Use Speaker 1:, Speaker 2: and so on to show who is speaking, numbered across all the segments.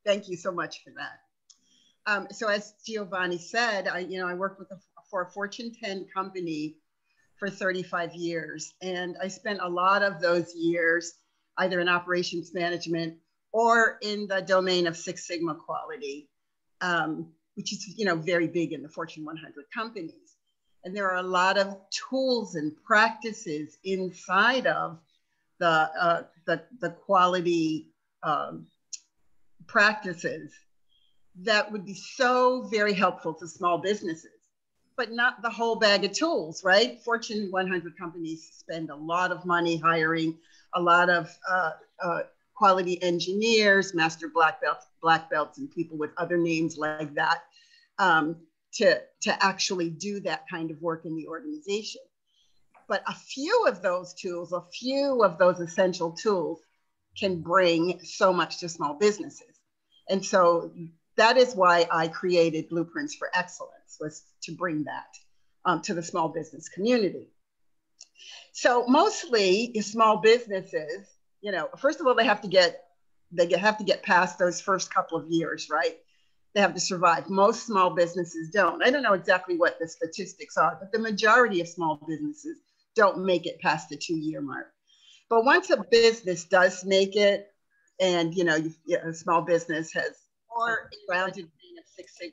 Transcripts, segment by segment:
Speaker 1: Thank you so much for that. So as Giovanni said, I worked for a Fortune 10 company for 35 years. And I spent a lot of those years either in operations management or in the domain of Six Sigma quality, which is, very big in the Fortune 100 companies. And there are a lot of tools and practices inside of the quality practices that would be so very helpful to small businesses, but not the whole bag of tools, right? Fortune 100 companies spend a lot of money hiring a lot of quality engineers, master black belts, and people with other names like that to actually do that kind of work in the organization. But a few of those tools, a few of those essential tools can bring so much to small businesses. And so that is why I created Blueprints for Excellence, was to bring that to the small business community. So mostly small businesses, first of all, they have to get past those first couple of years, right? They have to survive. Most small businesses don't. I don't know exactly what the statistics are, but the majority of small businesses don't make it past the 2-year mark. But once a business does make it, and a small business has or grounded in Six Sigma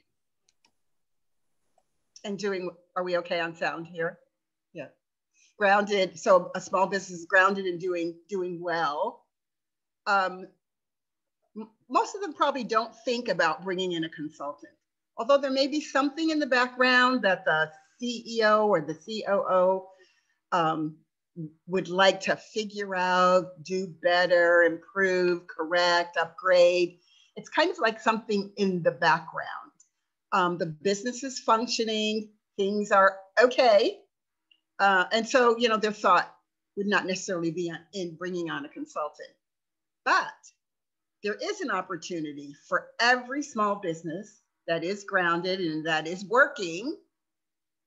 Speaker 1: and doing, are we okay on sound here? Yeah. Grounded, so a small business is grounded and doing well. Most of them probably don't think about bringing in a consultant, although there may be something in the background that the CEO or the COO would like to figure out, do better, improve, correct, upgrade. It's kind of like something in the background. The business is functioning, things are okay. And so, their thought would not necessarily be in bringing on a consultant. But there is an opportunity for every small business that is grounded and that is working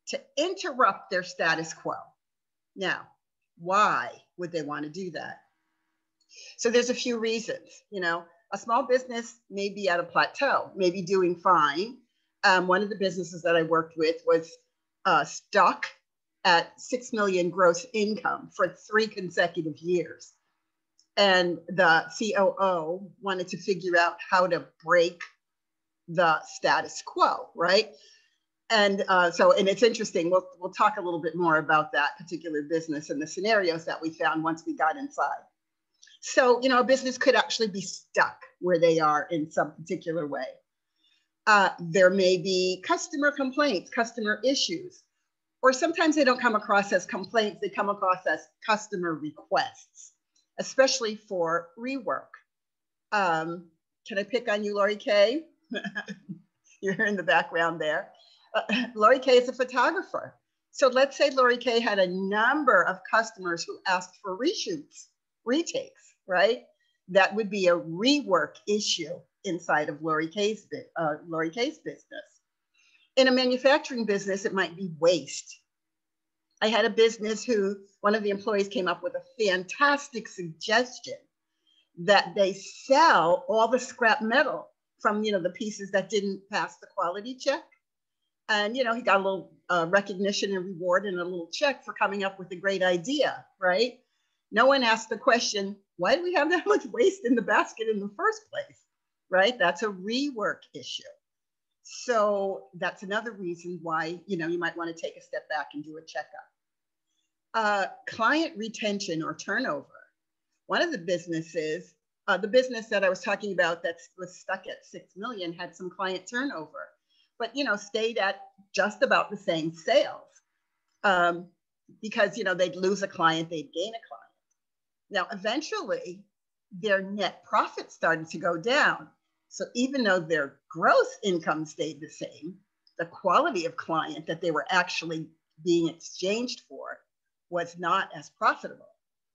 Speaker 1: to interrupt their status quo. Now, why would they want to do that? So there's a few reasons. A small business may be at a plateau, maybe doing fine. One of the businesses that I worked with was stuck at 6 million gross income for 3 consecutive years. And the COO wanted to figure out how to break the status quo, right? And and it's interesting. We'll talk a little bit more about that particular business and the scenarios that we found once we got inside. So, a business could actually be stuck where they are in some particular way. There may be customer complaints, customer issues, or sometimes they don't come across as complaints, they come across as customer requests, especially for rework. Can I pick on you, Lori K? You're in the background there. Lori K is a photographer. So let's say Lori K had a number of customers who asked for reshoots, retakes, right? That would be a rework issue inside of Lori K's business. In a manufacturing business, it might be waste. I had a business who one of the employees came up with a fantastic suggestion that they sell all the scrap metal from, the pieces that didn't pass the quality check. And, he got a little recognition and reward and a little check for coming up with a great idea, right? No one asked the question, why do we have that much waste in the basket in the first place, right? That's a rework issue. So that's another reason why, you might want to take a step back and do a checkup. Client retention or turnover. One of the businesses, the business that I was talking about that was stuck at 6 million had some client turnover, but, stayed at just about the same sales because, they'd lose a client, they'd gain a client. Now, eventually, their net profit started to go down. So even though their gross income stayed the same, the quality of client that they were actually being exchanged for was not as profitable.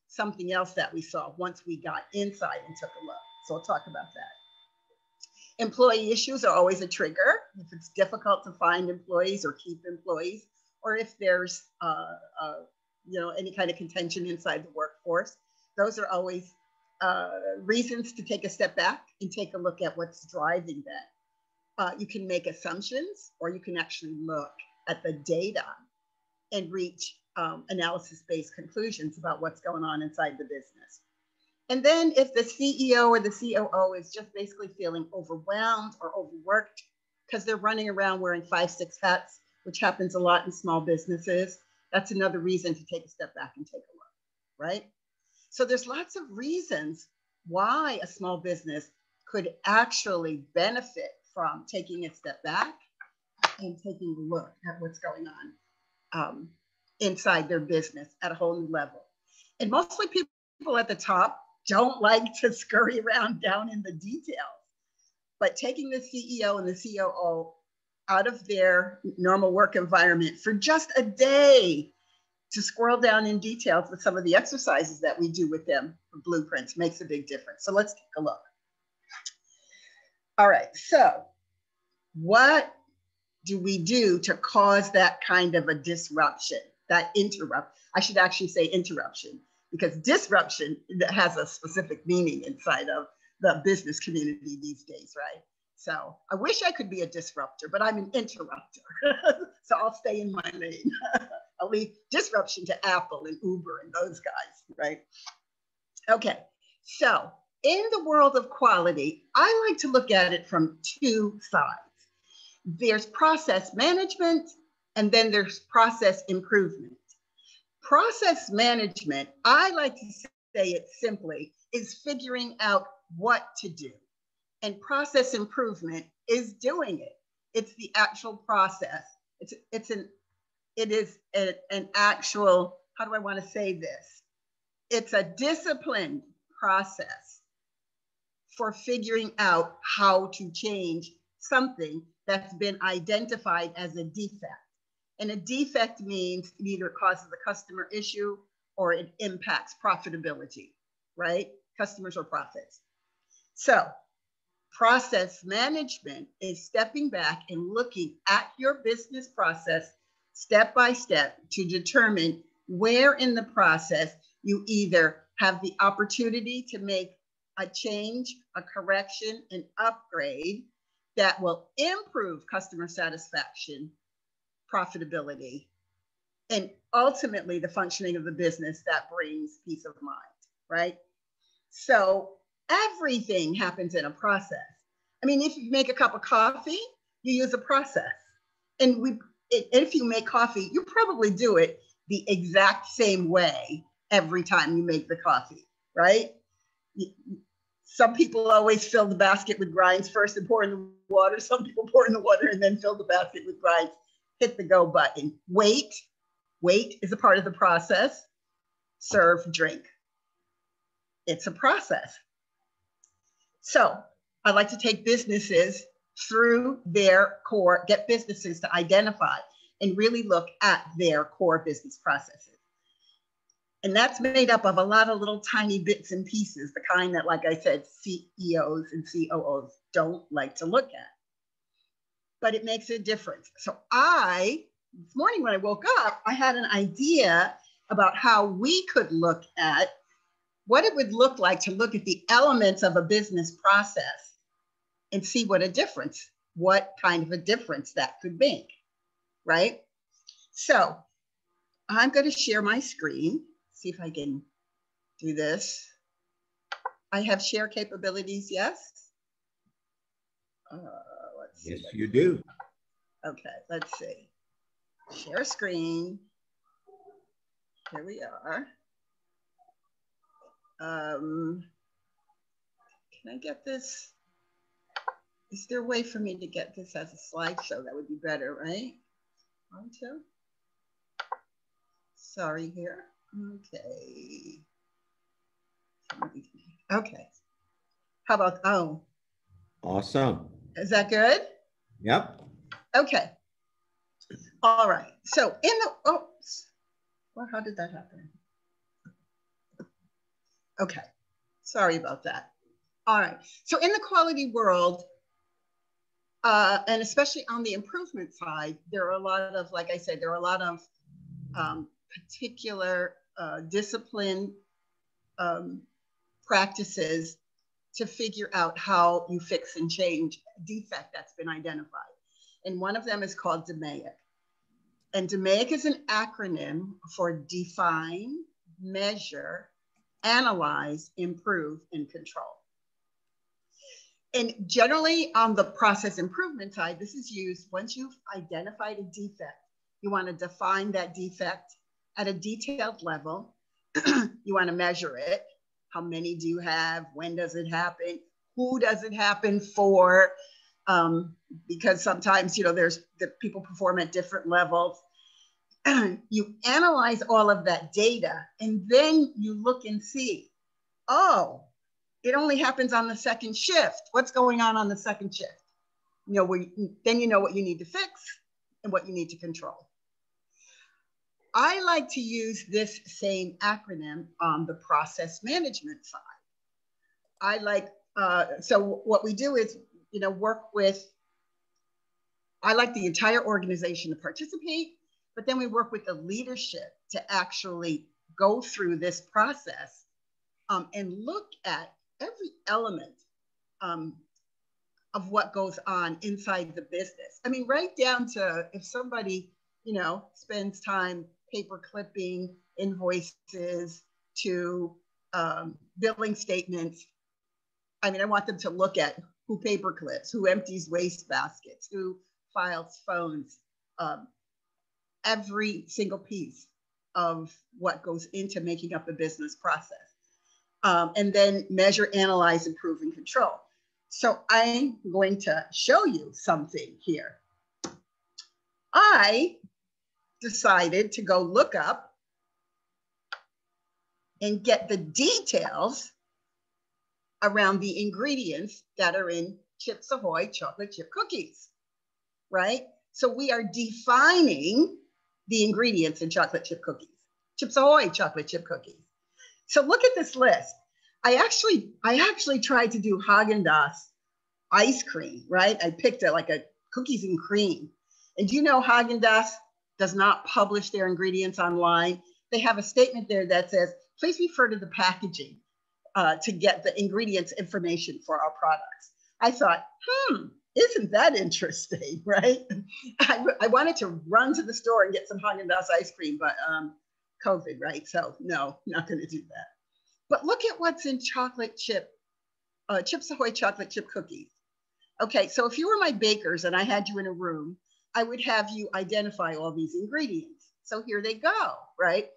Speaker 1: Something else that we saw once we got inside and took a look. So I'll talk about that. Employee issues are always a trigger. If it's difficult to find employees or keep employees, or if there's any kind of contention inside the workforce, those are always reasons to take a step back and take a look at what's driving that. You can make assumptions, or you can actually look at the data and reach analysis-based conclusions about what's going on inside the business. And then if the CEO or the COO is just basically feeling overwhelmed or overworked because they're running around wearing 5, 6 hats, which happens a lot in small businesses, that's another reason to take a step back and take a look, right? So there's lots of reasons why a small business could actually benefit from taking a step back and taking a look at what's going on inside their business at a whole new level. And mostly people at the top don't like to scurry around down in the details, but taking the CEO and the COO out of their normal work environment for just a day to squirrel down in details with some of the exercises that we do with them for blueprints makes a big difference. So let's take a look. All right, so what do we do to cause that kind of a disruption, that interrupt? I should actually say interruption, because disruption has a specific meaning inside of the business community these days, right? So I wish I could be a disruptor, but I'm an interrupter. So I'll stay in my lane. I'll leave disruption to Apple and Uber and those guys, right? Okay, so in the world of quality, I like to look at it from 2 sides. There's process management, and then there's process improvement. Process management, I like to say it simply, is figuring out what to do. And process improvement is doing it. It's the actual process. It is an actual, how do I want to say this? It's a disciplined process for figuring out how to change something that's been identified as a defect. And a defect means it either causes a customer issue or it impacts profitability, right? Customers or profits. So process management is stepping back and looking at your business process step by step to determine where in the process you either have the opportunity to make a change, a correction, an upgrade that will improve customer satisfaction, profitability, and ultimately the functioning of the business that brings peace of mind, right? So everything happens in a process. I mean, if you make a cup of coffee, you use a process. And if you make coffee, you probably do it the exact same way every time you make the coffee, right? Some people always fill the basket with grinds first and pour in the water. Some people pour in the water and then fill the basket with grinds. Hit the go button. Wait is a part of the process. Serve, drink. It's a process. So I like to take businesses through their core, get businesses to identify and really look at their core business processes. And that's made up of a lot of little tiny bits and pieces, the kind that, like I said, CEOs and COOs don't like to look at. But it makes a difference. So this morning when I woke up, I had an idea about how we could look at what it would look like to look at the elements of a business process and see what kind of a difference that could make, right? So I'm going to share my screen, see if I can do this. I have share capabilities, yes? Let's see.
Speaker 2: Yes, you do.
Speaker 1: Okay, let's see. Share screen. Here we are. Can I get this? Is there a way for me to get this as a slideshow? That would be better, right? 1, 2. Sorry here. Okay. Okay. How about,
Speaker 2: Awesome.
Speaker 1: Is that good?
Speaker 2: Yep.
Speaker 1: Okay. All right. So well, how did that happen? Okay. Sorry about that. All right. So in the quality world, and especially on the improvement side, there are a lot of, like I said, there are a lot of particular discipline practices to figure out how you fix and change a defect that's been identified. And one of them is called DMAIC. And DMAIC is an acronym for define, measure, analyze, improve, and control. And generally on the process improvement side, this is used once you've identified a defect. You want to define that defect at a detailed level. You want to measure it. How many do you have? When does it happen? Who does it happen for? Because sometimes, there's the people perform at different levels. You analyze all of that data, and then you look and see, oh, it only happens on the second shift. What's going on the second shift? Then you know what you need to fix and what you need to control. I like to use this same acronym on the process management side. So what we do is, work with, I like the entire organization to participate, but then we work with the leadership to actually go through this process and look at every element of what goes on inside the business. I mean, right down to if somebody, spends time paper clipping invoices to billing statements. I mean, I want them to look at who paper clips, who empties waste baskets, who files phones, every single piece of what goes into making up a business process. And then measure, analyze, improve, and control. So I'm going to show you something here. I decided to go look up and get the details around the ingredients that are in Chips Ahoy chocolate chip cookies, right? So we are defining the ingredients in chocolate chip cookies, Chips Ahoy chocolate chip cookies. So look at this list. I actually tried to do Haagen-Dazs ice cream, right? I picked like a cookies and cream. And do you know Haagen-Dazs does not publish their ingredients online? They have a statement there that says, please refer to the packaging to get the ingredients information for our products. I thought, isn't that interesting, right? I wanted to run to the store and get some Haagen-Dazs ice cream, but COVID, right? So no, not gonna do that. But look at what's in Chips Ahoy chocolate chip cookies. Okay, so if you were my bakers and I had you in a room, I would have you identify all these ingredients. So here they go, right?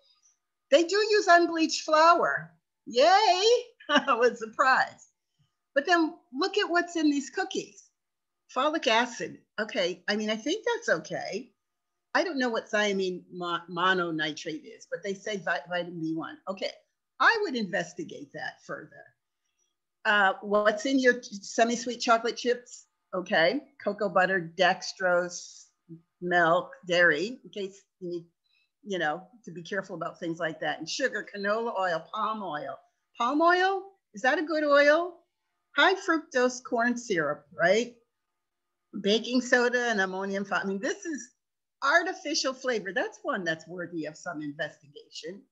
Speaker 1: They do use unbleached flour. Yay, I was surprised. But then look at what's in these cookies. Folic acid, okay, I mean, I think that's okay. I don't know what thiamine mononitrate is, but they say vitamin B1. Okay, I would investigate that further. What's in your semi-sweet chocolate chips? Okay, cocoa butter, dextrose, milk, dairy, in case you need, to be careful about things like that. And sugar, canola oil, palm oil. Palm oil, is that a good oil? High fructose corn syrup, right? Baking soda and ammonium. I mean, this is artificial flavor. That's one that's worthy of some investigation.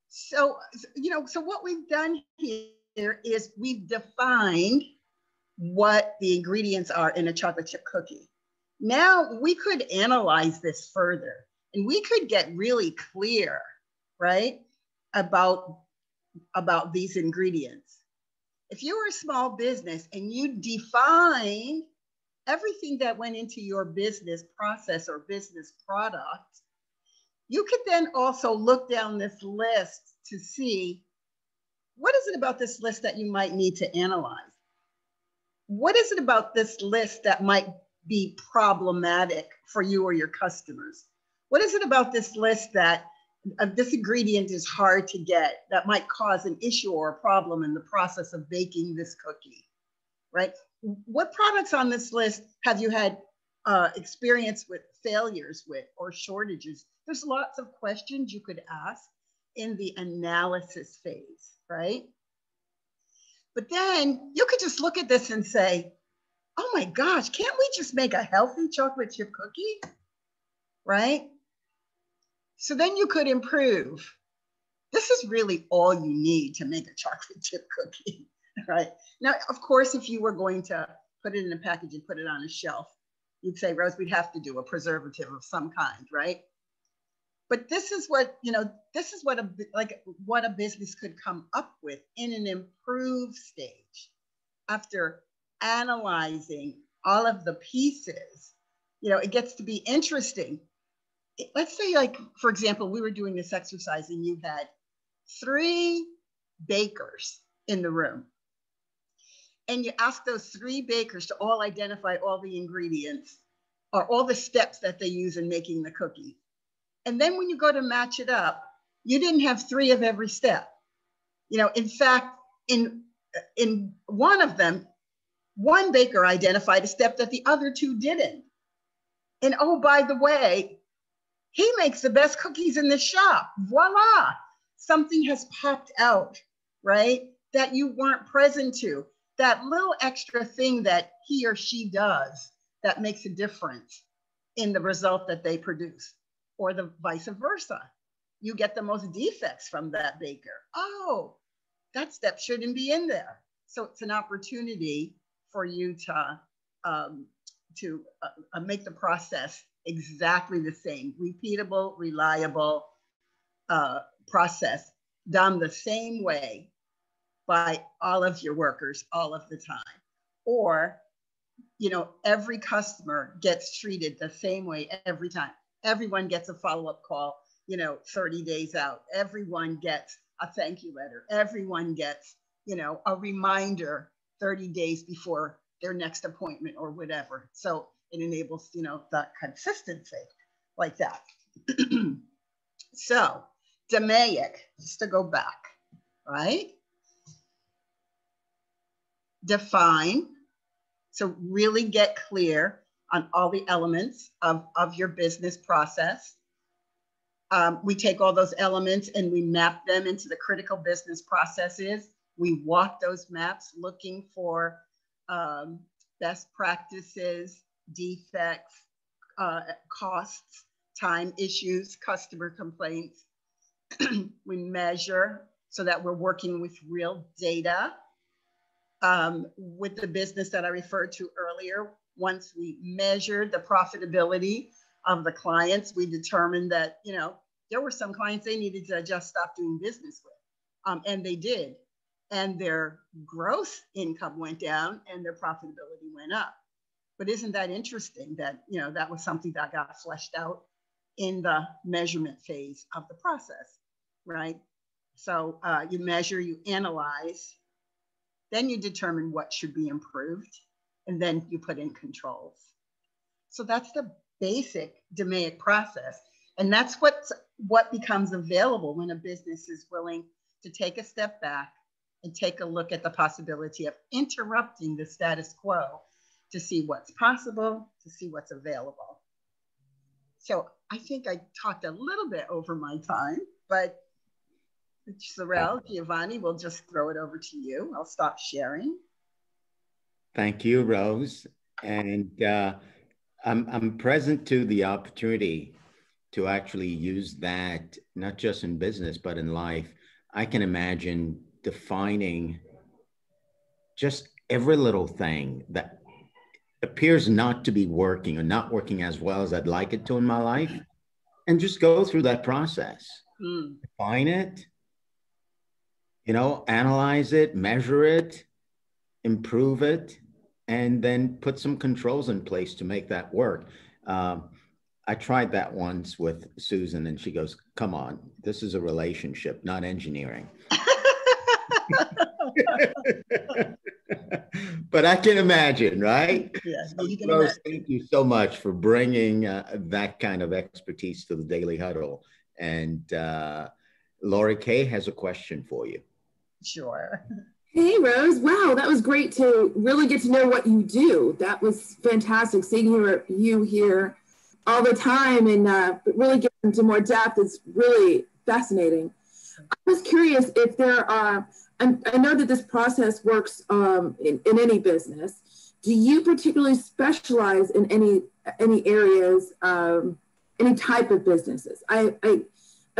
Speaker 1: So, so what we've done here is we've defined what the ingredients are in a chocolate chip cookie. Now we could analyze this further and we could get really clear, right, about these ingredients. If you were a small business and you define everything that went into your business process or business product, you could then also look down this list to see what is it about this list that you might need to analyze? What is it about this list that might be problematic for you or your customers? What is it about this list that this ingredient is hard to get that might cause an issue or a problem in the process of baking this cookie, right? What products on this list have you had experience with failures with or shortages? There's lots of questions you could ask in the analysis phase, right? But then you could just look at this and say, oh my gosh, can't we just make a healthy chocolate chip cookie, right? So then you could improve. This is really all you need to make a chocolate chip cookie, right? Now, of course, if you were going to put it in a package and put it on a shelf, you'd say, Rose, we'd have to do a preservative of some kind, right? But this is what, this is what a business could come up with in an improved stage after analyzing all of the pieces. It gets to be interesting. Let's say, like, for example, we were doing this exercise and you had 3 bakers in the room. And you ask those 3 bakers to all identify all the ingredients or all the steps that they use in making the cookie. And then when you go to match it up, you didn't have 3 of every step. In fact, in one of them, one baker identified a step that the other 2 didn't. And oh, by the way, he makes the best cookies in the shop. Voila. Something has popped out, right? That you weren't present to. That little extra thing that he or she does that makes a difference in the result that they produce, or the vice versa. You get the most defects from that baker. Oh, that step shouldn't be in there. So it's an opportunity for you to make the process exactly the same, repeatable, reliable process done the same way by all of your workers all of the time. Or, every customer gets treated the same way every time. Everyone gets a follow-up call, 30 days out. Everyone gets a thank you letter. Everyone gets, a reminder 30 days before their next appointment or whatever. So it enables, that consistency like that. So DMAIC, just to go back, right? Define. So really get clear on all the elements of your business process. We take all those elements and we map them into the critical business processes. We walk those maps looking for best practices, defects, costs, time issues, customer complaints. We measure so that we're working with real data. With the business that I referred to earlier, once we measured the profitability of the clients, we determined that, there were some clients they needed to just stop doing business with, and they did. And their gross income went down and their profitability went up. But isn't that interesting that, that was something that got fleshed out in the measurement phase of the process, right? So you measure, you analyze, then you determine what should be improved, and then you put in controls. So that's the basic DMAIC process. And that's what becomes available when a business is willing to take a step back and take a look at the possibility of interrupting the status quo to see what's possible, to see what's available. So I think I talked a little bit over my time, but Saurel, Giovanni, we'll just throw it over to you. I'll stop sharing.
Speaker 2: Thank you, Rose. And I'm present to the opportunity to actually use that, not just in business, but in life. I can imagine defining just every little thing that appears not to be working or not working as well as I'd like it to in my life, and just go through that process. Define it, analyze it, measure it, improve it, and then put some controls in place to make that work. I tried that once with Susan and she goes, come on, this is a relationship, not engineering. But I can imagine, right?
Speaker 1: Yeah,
Speaker 2: you can imagine. Thank you so much for bringing that kind of expertise to the Daily Huddle. And Lori Kay has a question for you.
Speaker 1: Sure.
Speaker 3: Hey, Rose. Wow, that was great to really get to know what you do. That was fantastic. Seeing you here all the time and really get into more depth is really fascinating. I was curious if there are, I know that this process works in any business. Do you particularly specialize in any areas, any type of businesses? I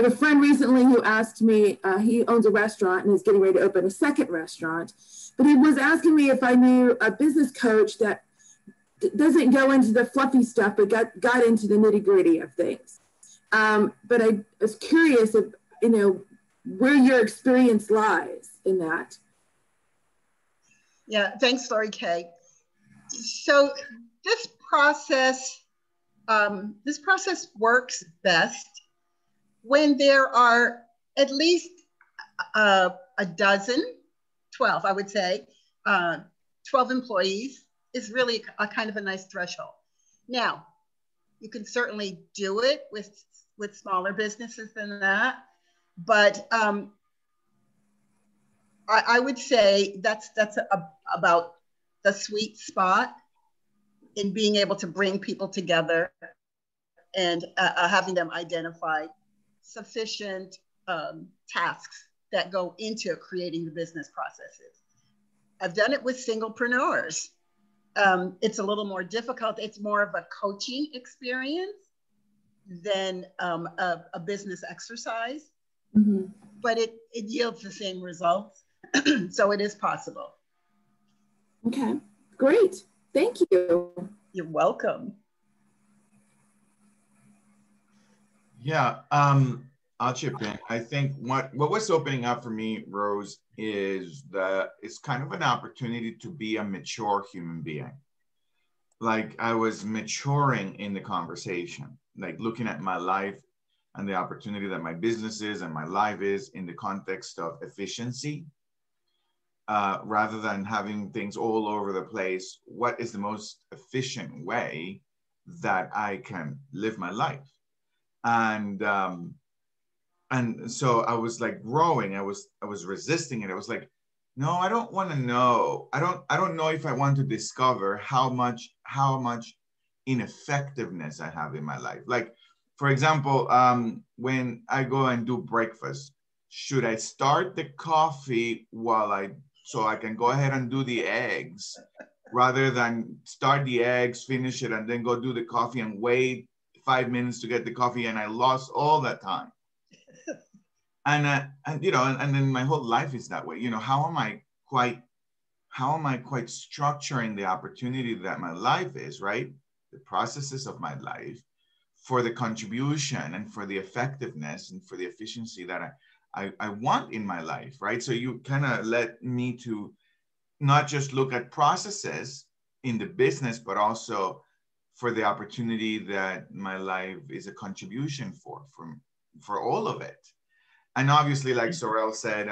Speaker 3: I have a friend recently who asked me, he owns a restaurant and is getting ready to open a second restaurant, but he was asking me if I knew a business coach that doesn't go into the fluffy stuff, but got into the nitty gritty of things. But I was curious if, where your experience lies in that.
Speaker 1: Yeah, thanks, Saurel K. So this process works best when there are at least a dozen, 12, I would say, 12 employees is really a kind of a nice threshold. Now, you can certainly do it with smaller businesses than that, but I would say that's about the sweet spot in being able to bring people together and having them identify sufficient tasks that go into creating the business processes. I've done it with singlepreneurs. It's a little more difficult. It's more of a coaching experience than a business exercise, but it yields the same results. So it is possible.
Speaker 3: Okay, great. Thank you.
Speaker 1: You're welcome.
Speaker 4: Yeah, I'll chip in. I think what was opening up for me, Rose, is that it's kind of an opportunity to be a mature human being. Like I was maturing in the conversation, like looking at my life and the opportunity that my business is and my life is in the context of efficiency, rather than having things all over the place. What is the most efficient way that I can live my life? And so I was like growing. I was resisting it. I was like, no, I don't want to know. I don't know if I want to discover how much ineffectiveness I have in my life. Like, for example, when I go and do breakfast, should I start the coffee so I can go ahead and do the eggs, rather than start the eggs, finish it, and then go do the coffee and wait 5 minutes to get the coffee, and I lost all that time. And then my whole life is that way. How am I quite structuring the opportunity that my life is, right? The processes of my life for the contribution and for the effectiveness and for the efficiency that I want in my life, right? So you kind of led me to not just look at processes in the business, but also for the opportunity that my life is a contribution for all of it. And obviously, like Saurel said,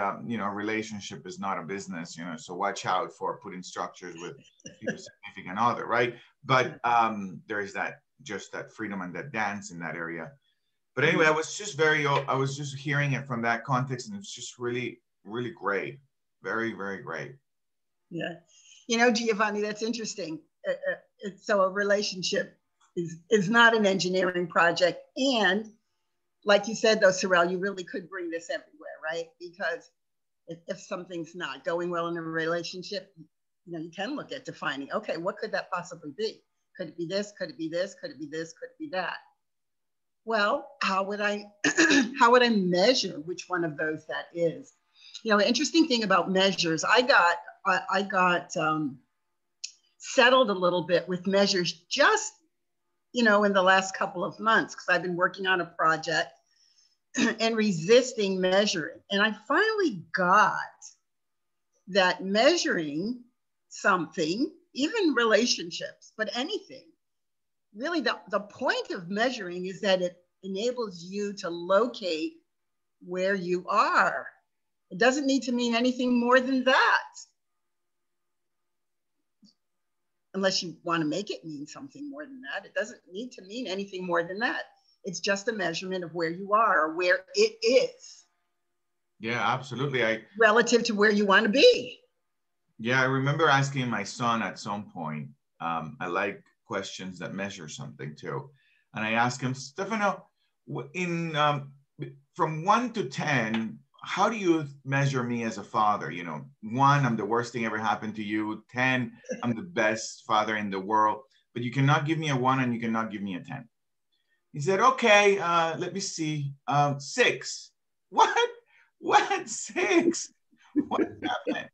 Speaker 4: relationship is not a business, so watch out for putting structures with your significant other, right? But there is that freedom and that dance in that area. But anyway, I was just hearing it from that context, and it's just really, really great. Very, very great.
Speaker 1: Yeah. Giovanni, that's interesting. So a relationship is not an engineering project. And like you said, though, Saurel, you really could bring this everywhere, right? Because if something's not going well in a relationship, you can look at defining, okay, what could that possibly be? Could it be this? Could it be this? Could it be this? Could it be that? Well, how would I measure which one of those that is? An interesting thing about measures, I got settled a little bit with measures just, in the last couple of months, because I've been working on a project and resisting measuring. And I finally got that measuring something, even relationships, but anything, really the point of measuring is that it enables you to locate where you are. It doesn't need to mean anything more than that. Unless you want to make it mean something more than that. It doesn't need to mean anything more than that. It's just a measurement of where you are or where it is.
Speaker 4: Yeah, absolutely.
Speaker 1: Relative to where you want to be.
Speaker 4: Yeah, I remember asking my son at some point, I like questions that measure something too. And I asked him, Stefano, from 1 to 10, how do you measure me as a father? 1, I'm the worst thing ever happened to you. 10, I'm the best father in the world. But you cannot give me a 1 and you cannot give me a 10. He said, okay, let me see, 6. What 6? What happened?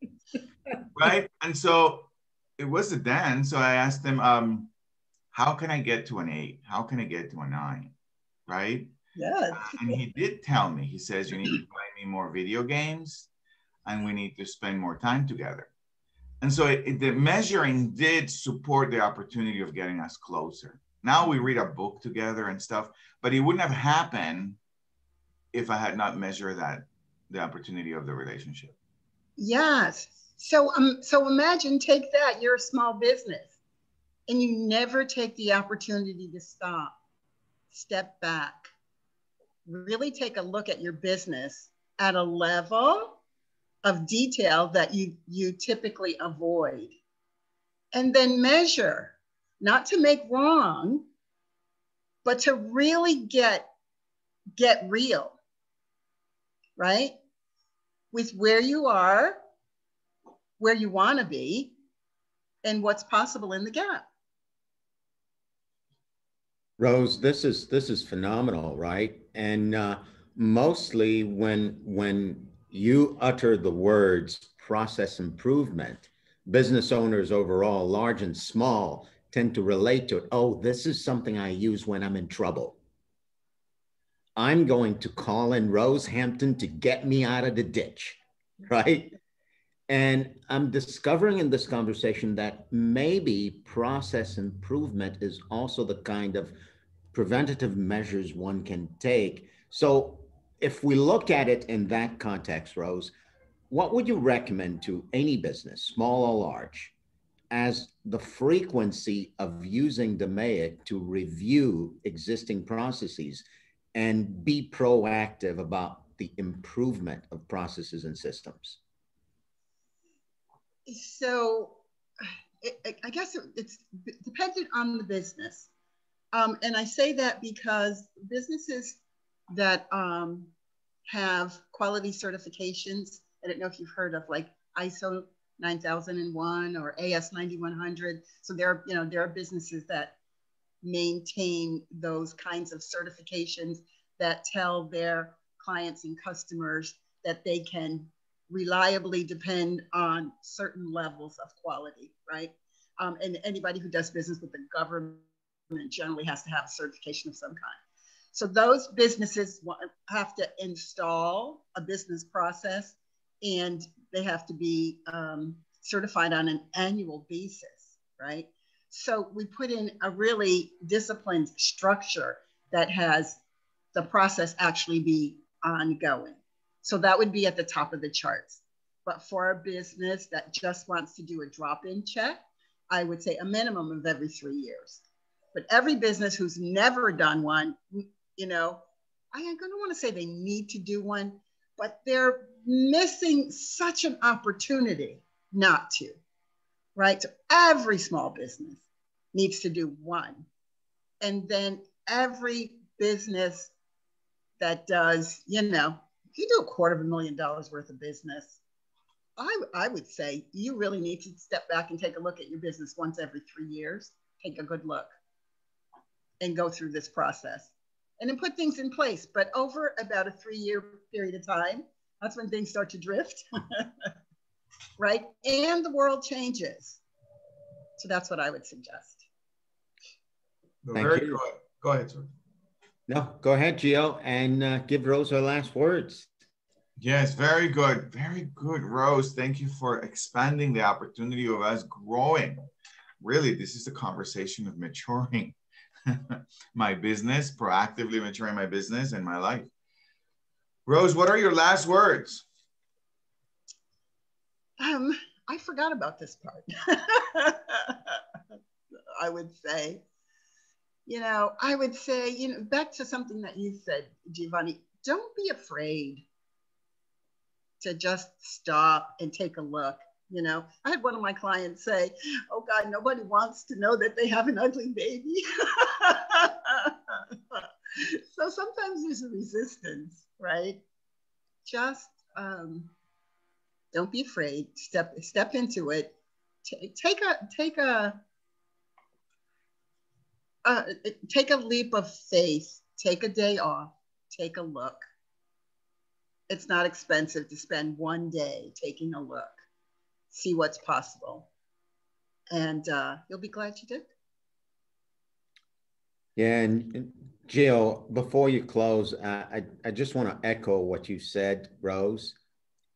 Speaker 4: Right? And so it was a dance. So I asked him, how can I get to an 8? How can I get to a 9? Right?
Speaker 1: Yes.
Speaker 4: And he did tell me, he says, you need to buy me more video games and we need to spend more time together. And so the measuring did support the opportunity of getting us closer. Now we read a book together and stuff, but it wouldn't have happened if I had not measured the opportunity of the relationship.
Speaker 1: Yes. So imagine, take that, you're a small business and you never take the opportunity to stop, step back, really take a look at your business at a level of detail that you typically avoid. And then measure, not to make wrong, but to really get real, right? With where you are, where you want to be, and what's possible in the gap.
Speaker 2: Rose, this is phenomenal, right? And mostly when you utter the words process improvement, business owners overall, large and small, tend to relate to it. Oh, this is something I use when I'm in trouble. I'm going to call in Rose Hampton to get me out of the ditch, right? And I'm discovering in this conversation that maybe process improvement is also the kind of preventative measures one can take. So if we look at it in that context, Rose, what would you recommend to any business, small or large, as the frequency of using DMAIC to review existing processes and be proactive about the improvement of processes and systems?
Speaker 1: So I guess it's dependent on the business. And I say that because businesses that have quality certifications, I don't know if you've heard of like ISO 9001 or AS 9100. So there are businesses that maintain those kinds of certifications that tell their clients and customers that they can reliably depend on certain levels of quality, right? And anybody who does business with the government generally has to have a certification of some kind. So those businesses have to install a business process and they have to be certified on an annual basis, right? So we put in a really disciplined structure that has the process actually be ongoing. So that would be at the top of the charts. But for a business that just wants to do a drop-in check, I would say a minimum of every 3 years. But every business who's never done one, I don't want to say they need to do one, but they're missing such an opportunity not to, right? So every small business needs to do one. And then every business that does, if you do $250,000 worth of business, I would say you really need to step back and take a look at your business once every 3 years. Take a good look and go through this process and then put things in place. But over about a 3-year period of time, that's when things start to drift, right? And the world changes. So that's what I would suggest.
Speaker 2: Thank you.
Speaker 4: Go ahead, sir.
Speaker 2: No, go ahead, Gio, and give Rose her last words.
Speaker 4: Yes, very good. Very good, Rose. Thank you for expanding the opportunity of us growing. Really, this is the conversation of maturing my business, proactively maturing my business and my life. Rose, what are your last words?
Speaker 1: I forgot about this part. I would say, back to something that you said, Giovanni, don't be afraid to just stop and take a look. I had one of my clients say, oh God, nobody wants to know that they have an ugly baby. So sometimes there's a resistance, right? Just don't be afraid. Step into it. Take a take a leap of faith. Take a day off. Take a look. It's not expensive to spend one day taking a look. See what's possible. And you'll be glad you did.
Speaker 2: Yeah, and Jill, before you close, I just want to echo what you said, Rose.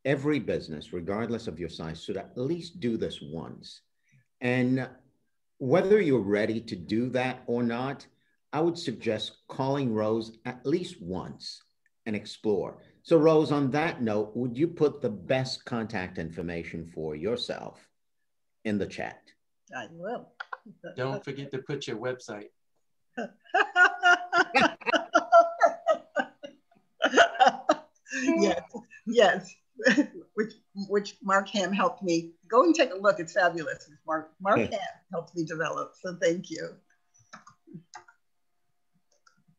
Speaker 2: Every business, regardless of your size, should at least do this once. And whether you're ready to do that or not, I would suggest calling Rose at least once and explore. So Rose, on that note, would you put the best contact information for yourself in the chat?
Speaker 1: I will.
Speaker 5: Don't forget to put your website.
Speaker 1: Yes, yes. Which Mark Ham helped me. Go and take a look. It's fabulous. Mark Ham helped me develop. So thank you.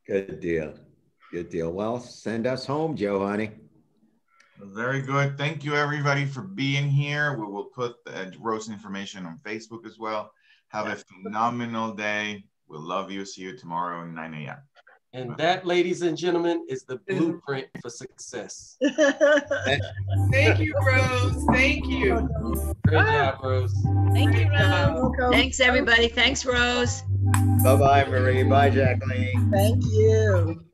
Speaker 2: Good deal. Good deal. Well, send us home, Giovanni.
Speaker 4: Very good. Thank you, everybody, for being here. We will put the Rose information on Facebook as well. Have a phenomenal day. We'll love you. See you tomorrow at 9 a.m.
Speaker 5: And that, ladies and gentlemen, is the blueprint for success.
Speaker 6: Thank you, Rose. Thank you.
Speaker 5: Great job, Rose.
Speaker 7: Thank you, Rose.
Speaker 1: Welcome.
Speaker 7: Thanks, everybody. Thanks, Rose.
Speaker 2: Bye-bye, Marie. Bye, Jacqueline.
Speaker 1: Thank you.